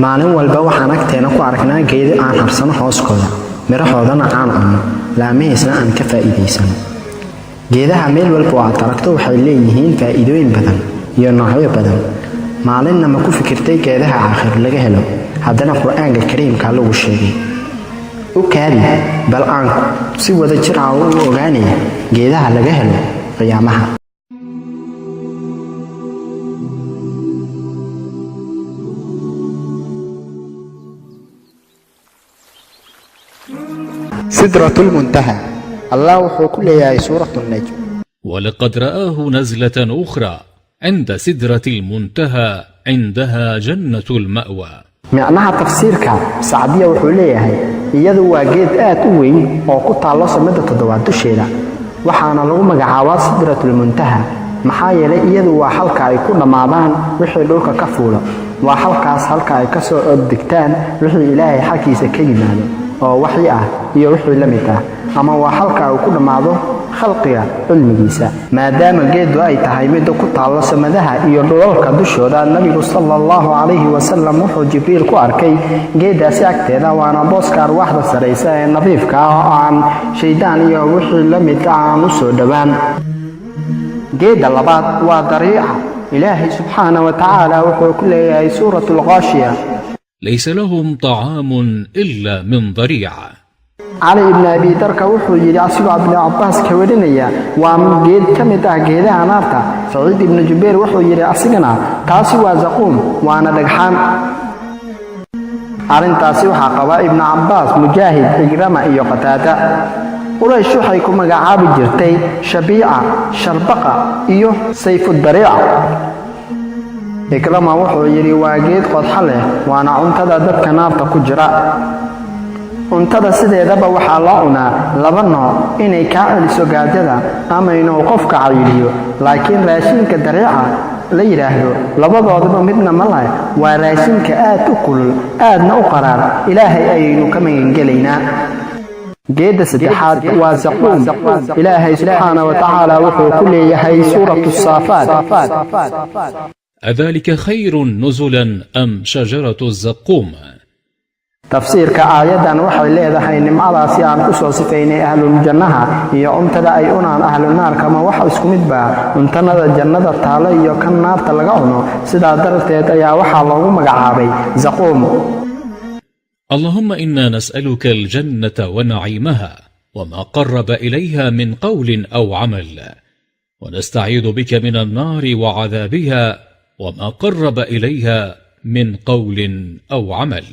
maalin walba waxaan agteena ku aragnaa geedo aan harsano hooskooda mirahoodana aan cunno laamihiisna aan ka faa'iidaysano geedaha meel walba oo aad aragto waxay leeyihiin faa'iidooyin badan iyo noocyo badan maalinna ma ku fikirtay geedaha aakhir laga helo haddana qur'aanka kariimka lagu sheegay u kaadi bal aan si wada jir ah u ogaanay geedaha laga helo qiyaamaha سدرة المنتهى الله وحكل يا سورة النجم ولقد رآه نزلة أخرى عند سدرة المنتهى عندها جنة المأوى معناها تفسيرك سعدية وحوليها يدو واجد آتوي وقطع الله سمدة تدوات الشيرة وحانا لغو مقعاوات سدرة المنتهى محايا يدو وحلقة يكون معضان وحي لوك كفولة وحلقة حلقة يكسو الدكتان وحي إلهي حكي سكي ماله oo waxyi ah iyo wixii la mid ah ama waa halka uu ku dhamaado khalqiga cilmigiisa maadaama geedu ay tahay mid ku taalo samadaha iyo dhulalka dushooda nabigu sallallahu alayhi wasallam wuxuu jibriil ku arkay geedaasi agteeda waana booska arwaaxda sareysa ee nadiifka ah oo aan shaydaan iyo wixii la mid ah u soo dhawaan geeda labaad waa dariica ilaahi subhanahu wa ta'ala wuxuu ku leeyahay suuratul ghaashiya ليس لهم طعام إلا من ضريع علي بن أبي درك وحو يري أصيب ابن عباس كورينيا ومن جيد كميتا جيدها نارتا سعيد بن جبير وحو يري أصيغنا تاسي وزقوم وانا دقحان أرين تاسي وحاقبا ابن عباس مجاهد إجرام إيو قتاتا قريش وحيكو مقعاب جرتي شبيعة شربقة إيو سيف الدريع إكرام وحو يري واجد قد حله وانا عنتدا دبك نارتا كجرا عنتدا سيديدبا waxaa loo cunaa laba nooc inay ka celiso gaajada ama inuu qofka cayiliyo laakiin raashinka dariica la yiraahdo labadoodaba midna ma laha waa raashinka aad u kulul aadna u qaraar ilaahay ayaynu ka magangelinaa geeda saddexaad waa zaquum ilaahay subhanahu wa ta'ala wuxuu ku leeyahay suuratu saafaat أذلك خير نزلا أم شجرة الزقوم تفسيرك آيادا وحي ليدهي نمعدا سيان كسو سفيني أهل الجنة هي أمتدا أي أنان أهل النار كما وحي اسكمت با أمتنا الجنة التالي كان نار تلقونه سيدا درتيت يا وحي الله مقعابي زقوم اللهم إنا نسألك الجنة ونعيمها وما قرب إليها من قول أو عمل ونستعيذ بك من النار وعذابها وما قرب إليها من قول أو عمل